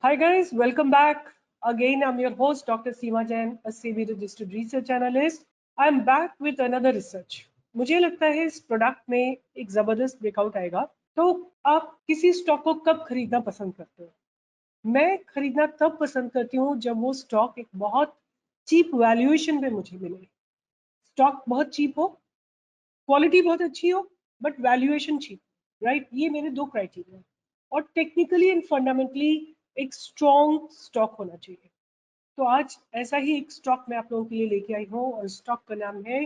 Hi guys, welcome back. Again, I'm your host, Dr. Seema Jain, a SEBI-registered research analyst. I'm back with another research. मुझे लगता है इस product में एक जबरदस्त ब्रेकआउट आएगा। तो आप किसी स्टॉक को कब खरीदना पसंद करते हो? मैं खरीदना तब पसंद करती हूँ जब वो स्टॉक एक बहुत चीप वैल्यूएशन पे मुझे मिले। स्टॉक बहुत चीप हो, क्वालिटी बहुत अच्छी हो, बट वैल्यूएशन चीप, राइट? ये मेरे दो क्राइटेरिया। और टेक्निकली एंड फंडामेंटली एक स्ट्रॉन्ग स्टॉक होना चाहिए। तो आज ऐसा ही एक स्टॉक मैं आप लोगों के लिए लेके आई हूँ और स्टॉक का नाम है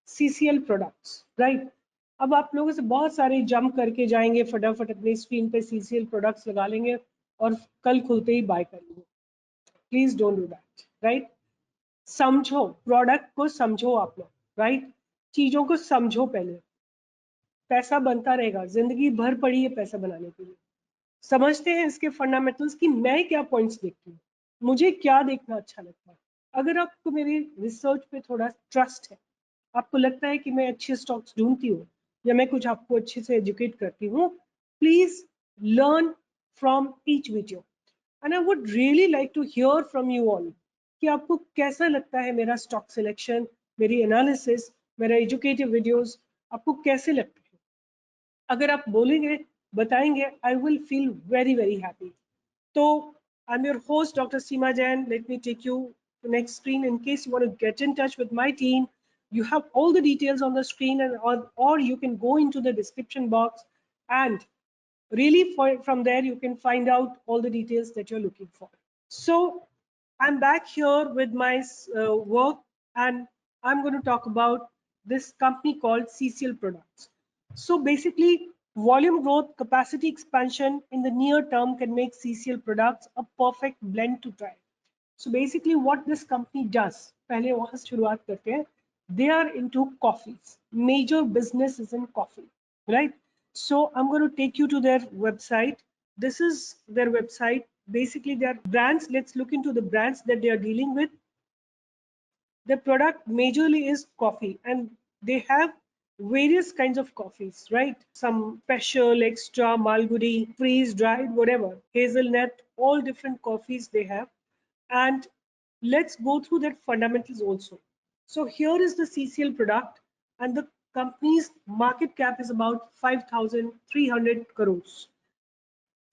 सीसीएल प्रोडक्ट्स, राइट? अब आप लोगों से बहुत सारे जंप करके जाएंगे, फटाफट अपनी स्क्रीन पे सीसीएल प्रोडक्ट्स लगा लेंगे और कल खुलते ही बाय कर लेंगे। Please don't do that, right? समझो प्रोडक्ट को, समझो आप लोग, राइट? चीजों को समझो पहले। पैसा बनता रहेगा, जिंदगी भर पड़ी है पैसा बनाने के लिए। समझते हैं इसके फंडामेंटल्स की मैं क्या पॉइंट्स देखती हूँ, मुझे क्या देखना अच्छा लगता है। अगर आपको मेरी रिसर्च पे थोड़ा ट्रस्ट है, आपको लगता है कि मैं अच्छे स्टॉक्स ढूंढती हूँ या मैं कुछ आपको अच्छे से एजुकेट करती हूँ, please learn from each video and I would really like to hear from you all कि आपको कैसा लगता है मेरा स्टॉक सिलेक्शन, मेरी एनालिसिस, मेरा एजुकेटिव वीडियोस आपको कैसे लगते हैं। अगर आप बोलेंगे, बताएंगे, I will feel very very happy. So I'm your host, Dr. Seema Jain. Let me take you to the next screen. In case you want to get in touch with my team, you have all the details on the screen, and or you can go into the description box and really from there you can find out all the details that you're looking for. So I'm back here with my work, and I'm going to talk about this company called CCL Products. So basically, volume growth, capacity expansion in the near term can make CCL Products a perfect blend to try. So basically, what this company does, पहले वहाँ से शुरुआत करते हैं. They are into coffees. Major business is in coffee, right? So I'm going to take you to their website. This is their website. Basically, their brands. Let's look into the brands that they are dealing with. The product majorly is coffee, and they have various kinds of coffees, right? Some special, extra, malgudi, freeze dried, whatever, hazelnut, all different coffees they have. And let's go through their fundamentals also. So here is the CCL product, and the company's market cap is about 5,300 crores.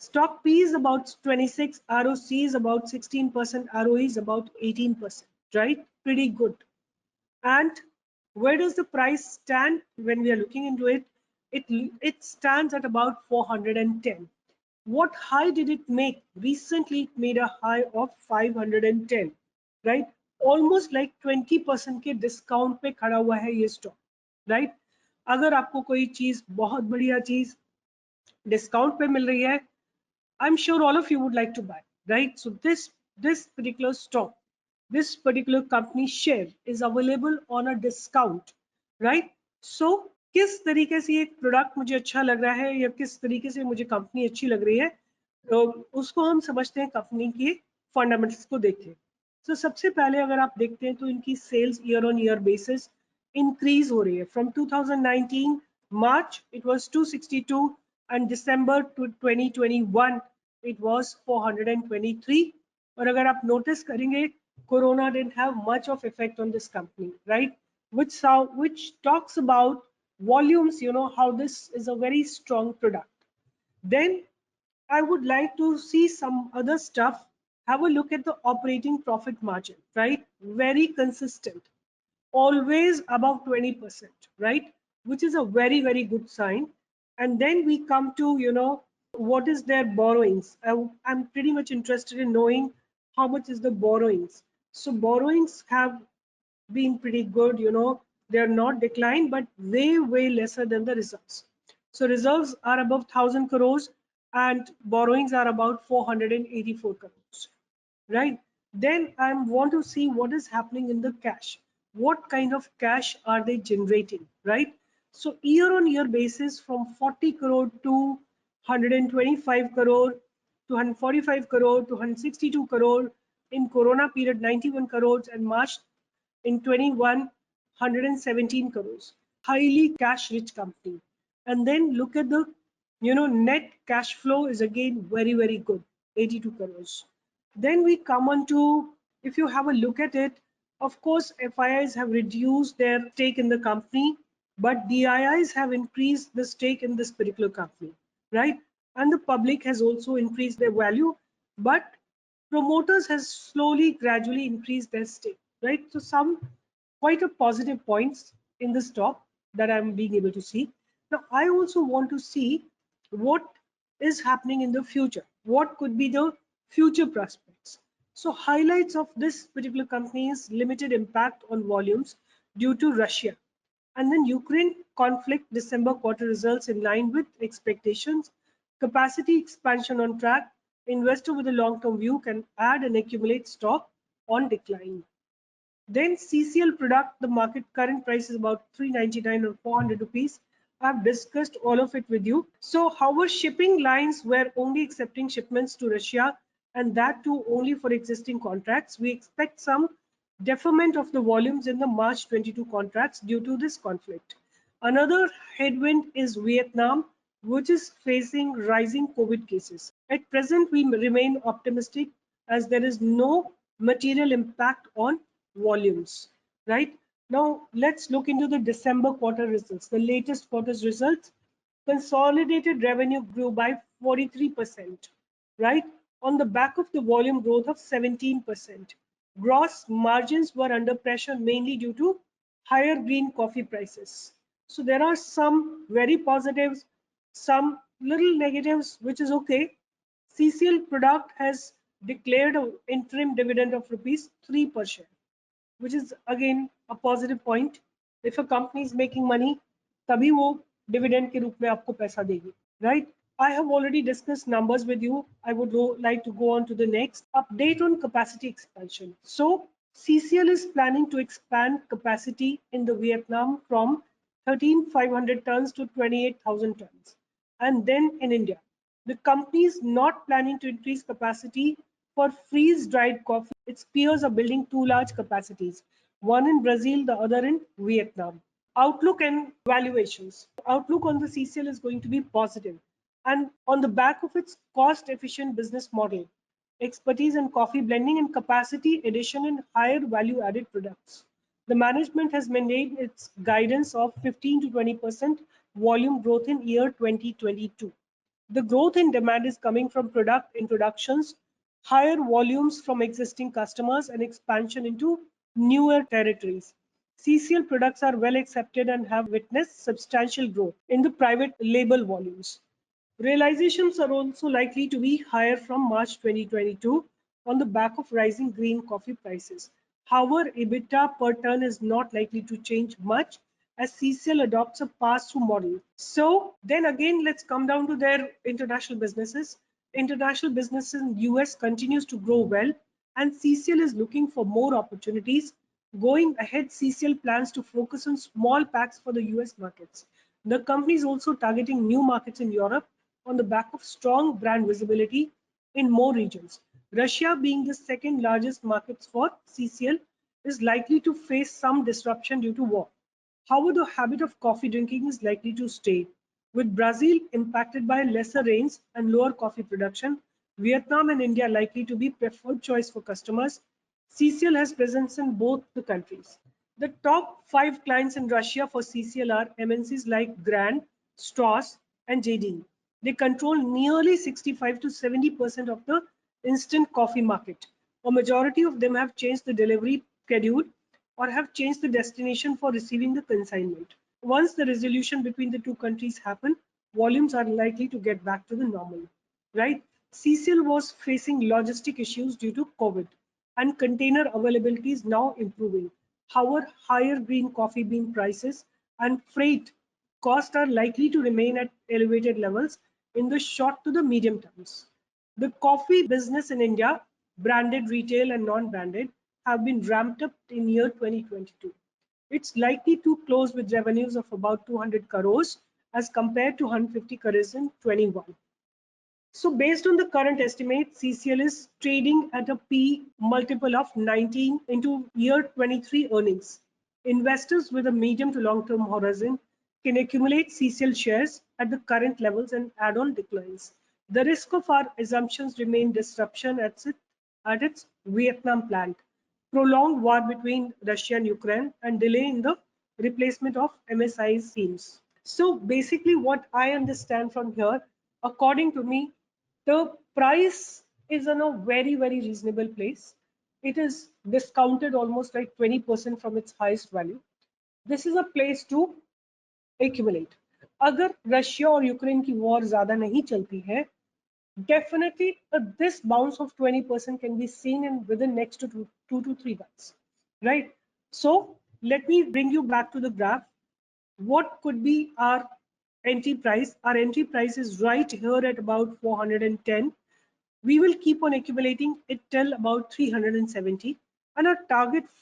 Stock P is about 26, ROC is about 16%, ROE is about 18%, right? Pretty good. And where does the price stand when we are looking into it? It stands at about 410. What high did it make? Recently, it made a high of 510, right? Almost like 20% के discount पे खड़ा हुआ है ये stock, right? अगर आपको कोई चीज, बहुत बढ़िया चीज डिस्काउंट पे मिल रही है, I'm sure all of you would like to buy, right? So this particular stock, this particular company share is available on a discount, right? So किस तरीके से ये प्रोडक्ट मुझे अच्छा लग रहा है या किस तरीके से मुझे कंपनी अच्छी लग रही है, तो उसको हम समझते हैं कंपनी के फंडामेंटल्स को देख के। तो सबसे पहले अगर आप देखते हैं तो इनकी sales year on year basis increase हो रही है। From 2019 March it was 262 and December to 2021 it was 423. और अगर आप नोटिस करेंगे, Corona didn't have much of effect on this company, right? Which talks about volumes, you know, how this is a very strong product. Then I would like to see some other stuff. Have a look at the operating profit margin, right? Very consistent, always above 20%, right? Which is a very, very good sign. And then we come to, you know, what is their borrowings? I'm pretty much interested in knowing how much is the borrowings. So borrowings have been pretty good, you know, they're not declined, but way, way lesser than the reserves. So reserves are above 1,000 crores and borrowings are about 484 crores, right? Then I want to see what is happening in the cash. What kind of cash are they generating, right? So year on year basis from 40 crore to 125 crore to 145 crore to 162 crore, in Corona period 91 crores, and March in 21 117 crores. Highly cash rich company. And then look at the, you know, net cash flow is again very, very good. 82 crores. Then we come on to, if you have a look at it, of course, FIIs have reduced their stake in the company, but DIIs have increased the stake in this particular company, right? And the public has also increased their value, but promoters has slowly, gradually increased their stake, right? So some quite a positive points in the stock that I'm being able to see. Now, I also want to see what is happening in the future. What could be the future prospects? So highlights of this particular company is limited impact on volumes due to Russia. And then Ukraine conflict December quarter results in line with expectations. Capacity expansion on track. Investor with a long-term view can add and accumulate stock on decline. Then CCL product, the market current price is about 399 or 400 rupees. I've discussed all of it with you. So however, shipping lines were only accepting shipments to Russia, and that too only for existing contracts. We expect some deferment of the volumes in the March 22 contracts due to this conflict. Another headwind is Vietnam, which is facing rising COVID cases. At present, we remain optimistic as there is no material impact on volumes, right? Now, let's look into the December quarter results, the latest quarter's results. Consolidated revenue grew by 43%, right? On the back of the volume growth of 17%. Gross margins were under pressure mainly due to higher green coffee prices. So there are some very positives, some little negatives, which is okay. CCL product has declared an interim dividend of rupees 3 per share, which is again a positive point. If a company is making money, तभी वो dividend के रूप में आपको पैसा देगी, right? I have already discussed numbers with you. I would like to go on to the next update on capacity expansion. So CCL is planning to expand capacity in the Vietnam from 13,500 tons to 28,000 tons. And then in India, the company is not planning to increase capacity for freeze-dried coffee. Its peers are building two large capacities, one in Brazil, the other in Vietnam. Outlook and valuations. Outlook on the CCL is going to be positive, and on the back of its cost-efficient business model, expertise in coffee blending and capacity addition in higher value-added products. The management has maintained its guidance of 15 to 20% volume growth in year 2022. The growth in demand is coming from product introductions, higher volumes from existing customers, and expansion into newer territories. CCL products are well accepted and have witnessed substantial growth in the private label volumes. Realizations are also likely to be higher from March 2022 on the back of rising green coffee prices. However, EBITDA per ton is not likely to change much as CCL adopts a pass-through model. So then again, let's come down to their international businesses. International business in US continues to grow well, and CCL is looking for more opportunities. Going ahead, CCL plans to focus on small packs for the US markets. The company is also targeting new markets in Europe on the back of strong brand visibility in more regions. Russia, being the second largest market for CCL, is likely to face some disruption due to war. However, the habit of coffee drinking is likely to stay. With Brazil impacted by lesser rains and lower coffee production, Vietnam and India likely to be preferred choice for customers. CCL has presence in both the countries. The top 5 clients in Russia for CCL are MNCs like Grand, Strauss, and JD. They control nearly 65 to 70% of the instant coffee market. A majority of them have changed the delivery schedule or have changed the destination for receiving the consignment. Once the resolution between the two countries happen, volumes are likely to get back to the normal, right? CCL was facing logistic issues due to COVID, and container availability is now improving. However, higher green coffee bean prices and freight costs are likely to remain at elevated levels in the short to the medium terms. The coffee business in India, branded retail and non-branded, have been ramped up in year 2022. It's likely to close with revenues of about 200 crores as compared to 150 crores in 21. So based on the current estimate, CCL is trading at a P multiple of 19 into year 23 earnings. Investors with a medium to long-term horizon can accumulate CCL shares at the current levels and add on declines. The risk of our assumptions remain disruption at its Vietnam plant, prolonged war between Russia and Ukraine, and delay in the replacement of MSI's teams. So basically what I understand from here, according to me, the price is in a very, very reasonable place. It is discounted almost like 20% from its highest value. This is a place to accumulate. अगर Russia और Ukraine की war ज्यादा नहीं चलती है, definitely this bounce of 20% can be seen in within next 2 to 3 months, right? So let me bring you back to the graph. What could be our entry price? Our entry price is right here at about 410. We will keep on accumulating it till about 370, and our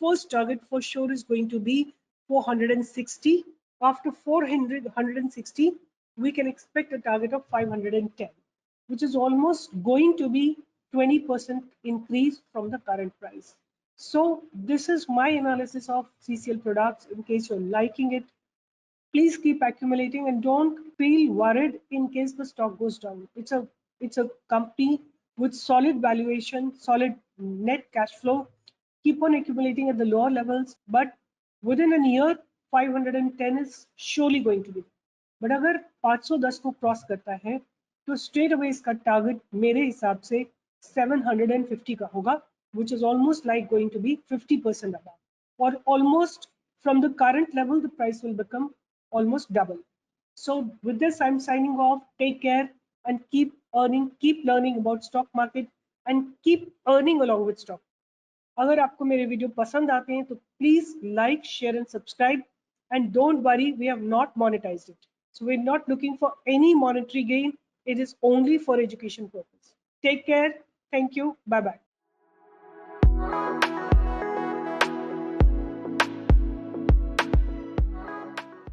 first target for sure is going to be 460. After 460, we can expect a target of 510, which is almost going to be 20% increase from the current price. So this is my analysis of CCL products. In case you're liking it, please keep accumulating and don't feel worried in case the stock goes down. It's a company with solid valuation, solid net cash flow. Keep on accumulating at the lower levels, but within a year 510 is surely going to be. But अगर 510 को cross करता है तो straight away इसका target मेरे हिसाब से 750 का होगा, which is almost like going to be 50% above, or almost from the current level the price will become almost double. So with this I'm signing off. Take care and keep earning, keep learning about stock market and keep earning along with stock. अगर आपको मेरे video पसंद आते हैं तो please like, share and subscribe, and don't worry, we have not monetised it, so we are not looking for any monetary gain. It is only for education purpose. Take care. Thank you. Bye bye.